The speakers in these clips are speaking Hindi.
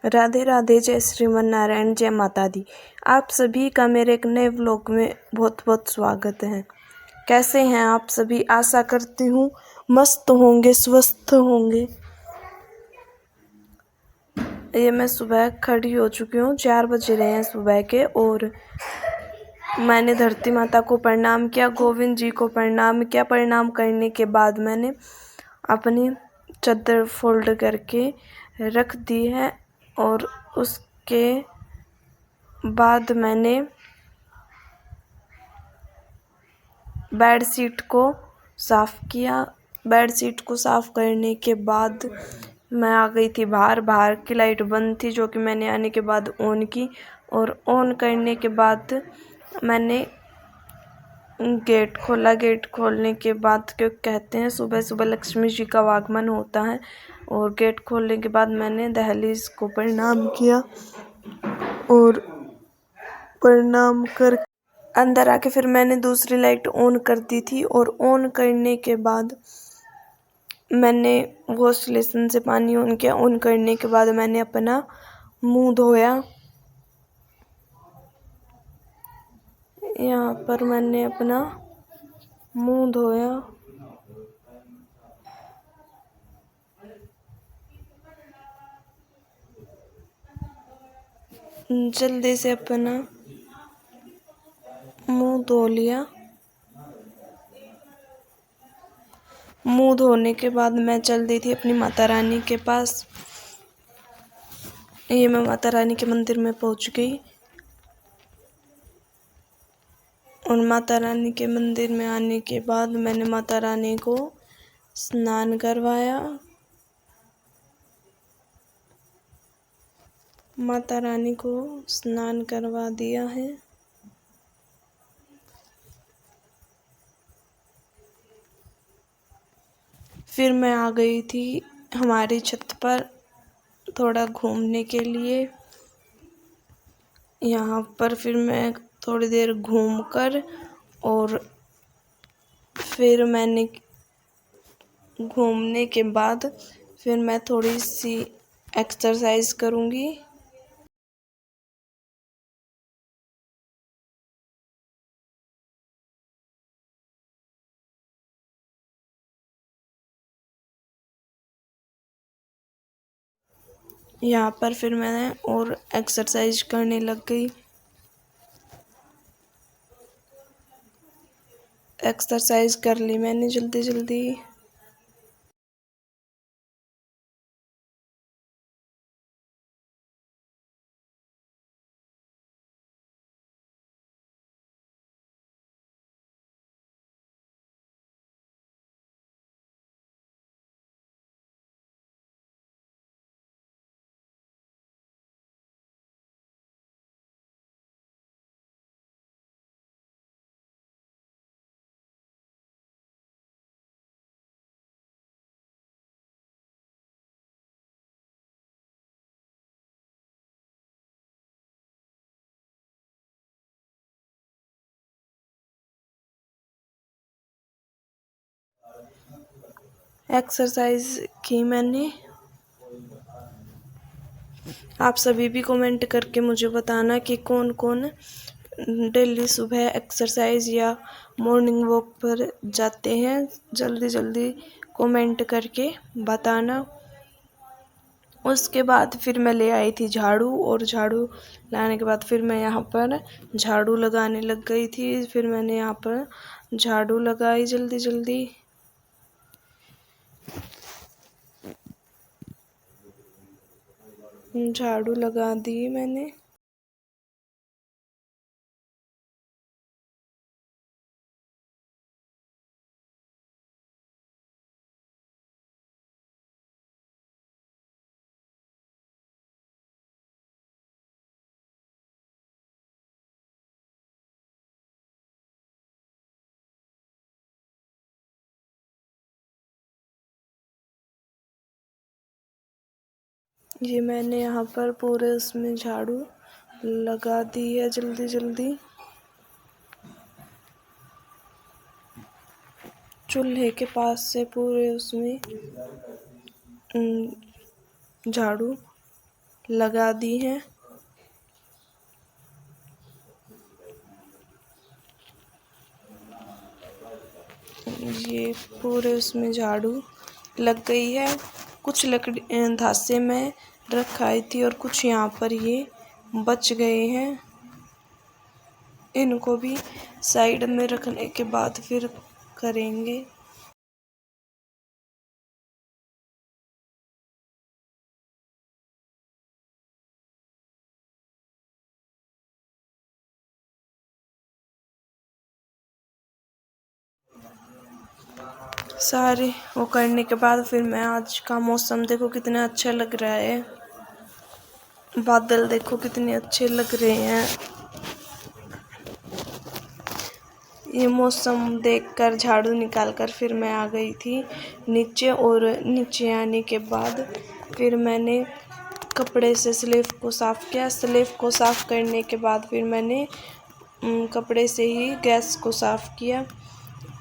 राधे राधे, जय श्रीमन नारायण, जय माता दी। आप सभी का मेरे एक नए व्लॉग में बहुत बहुत स्वागत है। कैसे हैं आप सभी? आशा करती हूँ मस्त होंगे, स्वस्थ होंगे। ये मैं सुबह खड़ी हो चुकी हूँ, 4 बज रहे हैं सुबह के, और मैंने धरती माता को प्रणाम किया, गोविंद जी को प्रणाम किया। प्रणाम करने के बाद मैंने अपनी चादर फोल्ड करके रख दी है, और उसके बाद मैंने बेडशीट को साफ़ किया। बेडशीट को साफ़ करने के बाद मैं आ गई थी बाहर। बाहर की लाइट बंद थी, जो कि मैंने आने के बाद ऑन की, और ऑन करने के बाद मैंने गेट खोला। गेट खोलने के बाद, क्यों कहते हैं सुबह सुबह लक्ष्मी जी का आगमन होता है, और गेट खोलने के बाद मैंने दहलीज को प्रणाम किया, और प्रणाम कर अंदर आके फिर मैंने दूसरी लाइट ऑन कर दी थी, और ऑन करने के बाद मैंने वॉश बेसिन से पानी ऑन किया। ऑन करने के बाद मैंने अपना मुंह धोया। यहाँ पर मैंने अपना मुंह धोया। जल्दी से अपना मुंह धो लिया। मुंह धोने के बाद मैं चल दी थी अपनी माता रानी के पास। ये मैं माता रानी के मंदिर में पहुंच गई, और माता रानी के मंदिर में आने के बाद मैंने माता रानी को स्नान करवाया। माता रानी को स्नान करवा दिया है। फिर मैं आ गई थी हमारी छत पर थोड़ा घूमने के लिए। यहाँ पर फिर मैं थोड़ी देर घूमकर, और फिर मैंने घूमने के बाद फिर मैं थोड़ी सी एक्सरसाइज करूँगी। यहाँ पर फिर मैंने और एक्सरसाइज करने लग गई। एक्सरसाइज कर ली मैंने जल्दी जल्दी। एक्सरसाइज की मैंने। आप सभी भी कमेंट करके मुझे बताना कि कौन कौन डेली सुबह एक्सरसाइज या मॉर्निंग वॉक पर जाते हैं। जल्दी जल्दी कमेंट करके बताना। उसके बाद फिर मैं ले आई थी झाड़ू, और झाड़ू लाने के बाद फिर मैं यहाँ पर झाड़ू लगाने लग गई थी। फिर मैंने यहाँ पर झाड़ू लगाई जल्दी जल्दी। झाड़ू लगा दी मैंने। ये मैंने यहाँ पर पूरे उसमें झाड़ू लगा दी है जल्दी जल्दी। चूल्हे के पास से पूरे उसमें झाड़ू लगा दी हैं। ये पूरे उसमें झाड़ू लग गई है। कुछ लकड़ी धासे में रखाई थी और कुछ यहाँ पर ये बच गए हैं। इनको भी साइड में रखने के बाद फिर करेंगे। सारे वो करने के बाद फिर मैं आज का मौसम देखो कितना अच्छा लग रहा है। बादल देखो कितने अच्छे लग रहे हैं। ये मौसम देखकर झाड़ू निकालकर फिर मैं आ गई थी नीचे। और नीचे आने के बाद फिर मैंने कपड़े से स्लेब को साफ़ किया। स्लेब को साफ़ करने के बाद फिर मैंने कपड़े से ही गैस को साफ़ किया।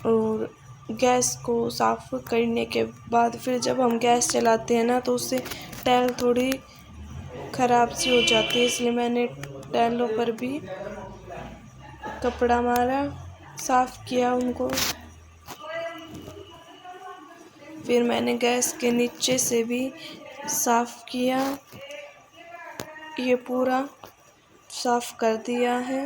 और गैस को साफ़ करने के बाद फिर जब हम गैस चलाते हैं ना तो उससे टाइल थोड़ी ख़राब सी हो जाती है, इसलिए मैंने टाइलों पर भी कपड़ा मारा, साफ़ किया उनको। फिर मैंने गैस के नीचे से भी साफ़ किया। ये पूरा साफ़ कर दिया है।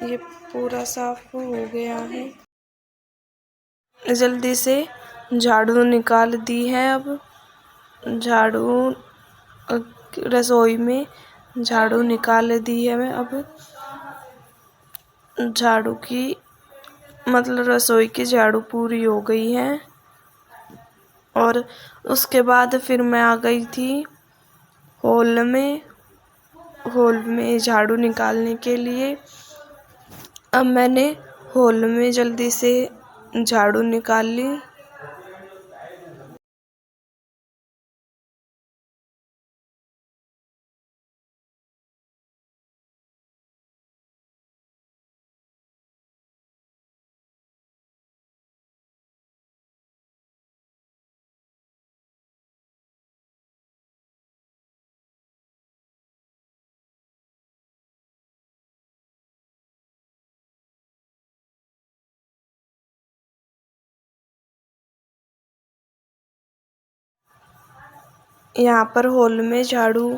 ये पूरा साफ़ हो गया है। जल्दी से झाड़ू निकाल दी है। अब झाड़ू रसोई में झाड़ू निकाल दी है। मैं अब झाड़ू की मतलब रसोई की झाड़ू पूरी हो गई है। और उसके बाद फिर मैं आ गई थी हॉल में झाड़ू निकालने के लिए। अब मैंने हॉल में जल्दी से झाड़ू निकाल ली। यहाँ पर हॉल में झाड़ू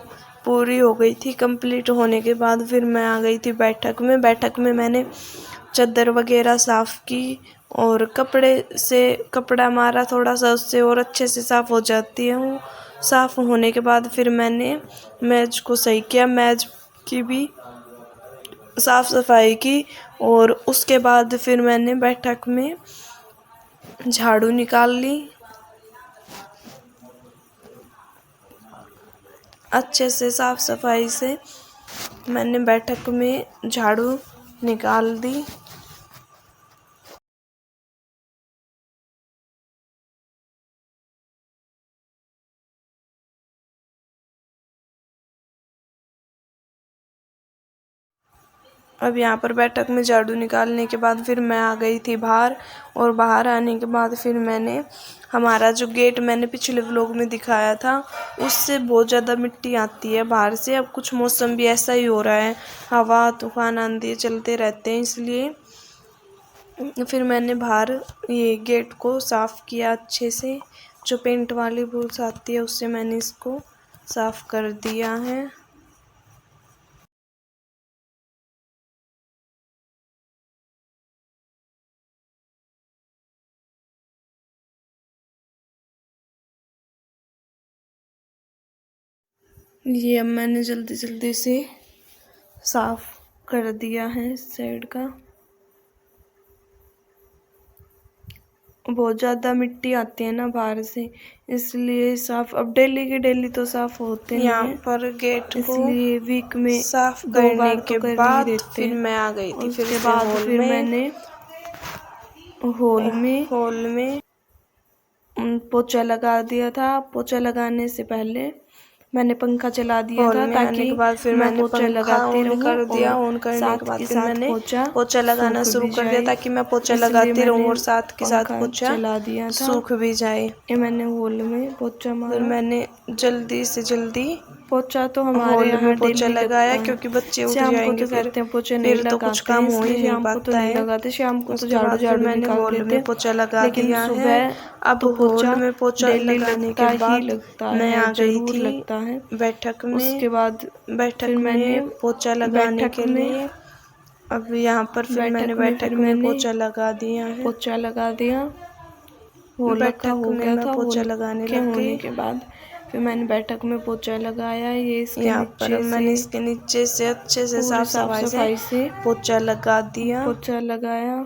पूरी हो गई थी। कंप्लीट होने के बाद फिर मैं आ गई थी बैठक में। बैठक में मैंने चादर वगैरह साफ़ की और कपड़े से कपड़ा मारा थोड़ा सा, उससे और अच्छे से साफ़ हो जाती है वो। साफ़ होने के बाद फिर मैंने मेज को सही किया, मेज की भी साफ़ सफाई की। और उसके बाद फिर मैंने बैठक में झाड़ू निकाल ली। अच्छे से साफ़ सफाई से मैंने बैठक में झाड़ू निकाल दी। अब यहाँ पर बैठक में झाड़ू निकालने के बाद फिर मैं आ गई थी बाहर। और बाहर आने के बाद फिर मैंने हमारा जो गेट मैंने पिछले व्लॉग में दिखाया था उससे बहुत ज़्यादा मिट्टी आती है बाहर से। अब कुछ मौसम भी ऐसा ही हो रहा है, हवा तूफान आंधी चलते रहते हैं, इसलिए फिर मैंने बाहर ये गेट को साफ़ किया अच्छे से। जो पेंट वाली ब्रश आती है उससे मैंने इसको साफ़ कर दिया है। ये अब मैंने जल्दी जल्दी से साफ़ कर दिया है इस साइड का। बहुत ज़्यादा मिट्टी आती है ना बाहर से, इसलिए साफ़ अब डेली के डेली तो साफ़ होते हैं। यहाँ पर गेट को इसलिए वीक में साफ़ करने के बाद फिर मैं आ गई थी। फिर उसके बाद फिर मैंने हॉल में पोछा लगा दिया था। पोछा लगाने से पहले मैंने पंखा चला दिया था ताकि के बाद फिर मैंने पोछा लगाती रहूं कर दिया। ऑन करने के बाद फिर मैंने पोछा लगाना शुरू कर दिया ताकि मैं पोछा लगाती रहूं और साथ के साथ पोछा चला दिया था, सूख भी जाए। ये मैंने हॉल में पोछा मारा। फिर मैंने जल्दी से जल्दी पोछा तो हमारे हॉल यहाँ में पोछा डेली लगाया लगता है। क्योंकि बच्चे उठ शाम को जाएंगे तो कहते हैं पोछे नहीं फिर तो कुछ लगाते काम हैं, हो ही इसलिए नहीं शाम को तो पाता नहीं है। लगाते, शाम को तो उसके झाड़ू बाद फिर झाड़ू मैंने निकाल हॉल देते में हैं। पोछा लगा लेकिन दिया है। सुबह अब तो हॉल में पोछा डेली लगाने लगता के ही बाद लगता मैं है, आ गई जरूर थी लगता है। बैठक में। उसके बाद फिर मैंने पोछा लगाने बैठक के में लिए अब यहाँ पर फिर मैंने बैठक में पोछा लगा दिया है। पोछा लगा दिया, हॉल का हो गया था। पोछा लगाने के लग होने गई। के बाद फिर मैंने बैठक में पोछा लगाया। ये इसके यहाँ नीचे पर मैंने इसके नीचे से अच्छे से पूरी साफ सफाई से पोछा लगा दिया। पोछा लगाया।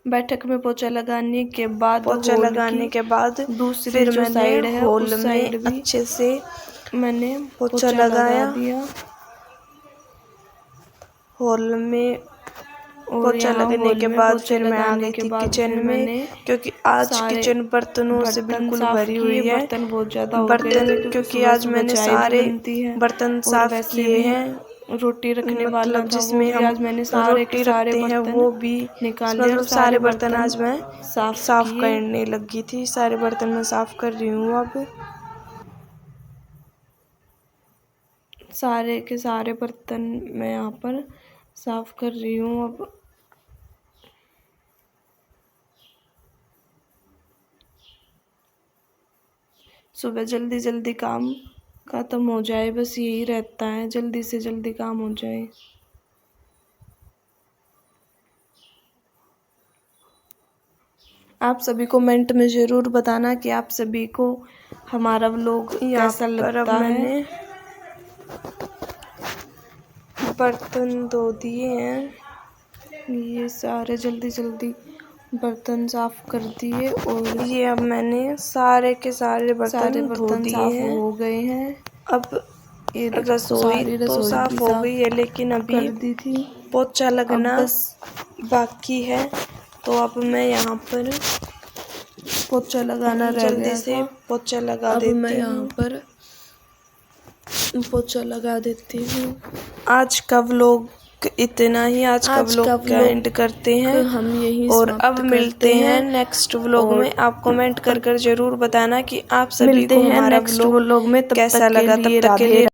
बैठक में पोछा लगाने के बाद दूसरी फिर जो साइड है हॉल में अच्छे से मैंने पोछा लगाया। दिया। हॉल में पोछा लगने के बाद फिर मैं आ गई थी किचन में, क्योंकि आज किचन बर्तनों से बिल्कुल भरी हुई है। बर्तन बहुत ज्यादा बर्तन क्योंकि आज मैंने सारे बर्तन साफ किए हैं। रोटी रखने वाला था जिसमें हम आज मैंने रोटी रखते हैं वो भी निकाले और सारे बर्तन आज मैं साफ करने लगी थी। सारे बर्तन मैं साफ कर रही हूँ। अब सारे के सारे बर्तन मैं यहाँ पर साफ कर रही हूँ। अब सुबह जल्दी जल्दी काम खत्म हो जाए, बस यही रहता है, जल्दी से जल्दी काम हो जाए। आप सभी कमेंट में ज़रूर बताना कि आप सभी को हमारा व्लॉग कैसा लगता है। बर्तन धो दिए हैं, ये सारे जल्दी जल्दी बर्तन साफ कर दिए और ये अब मैंने सारे के सारे बर्तन धो दिए हैं, हो गए हैं। अब ये रसोई तो साफ हो गई है, लेकिन अभी दी थी पोछा लगना बाकी है। तो अब मैं यहाँ पर पोछा लगाना जल्दी से पोछा लगा देती हूँ। मैं यहाँ पर पोछा लगा देती हूँ। आज का व्लॉग इतना ही, आज का व्लॉग एंड करते हैं हम यही, और अब मिलते हैं नेक्स्ट व्लॉग में। आप कमेंट कर जरूर बताना कि आप सभी को हमारा व्लॉग कैसा लगा। तब तक के लिए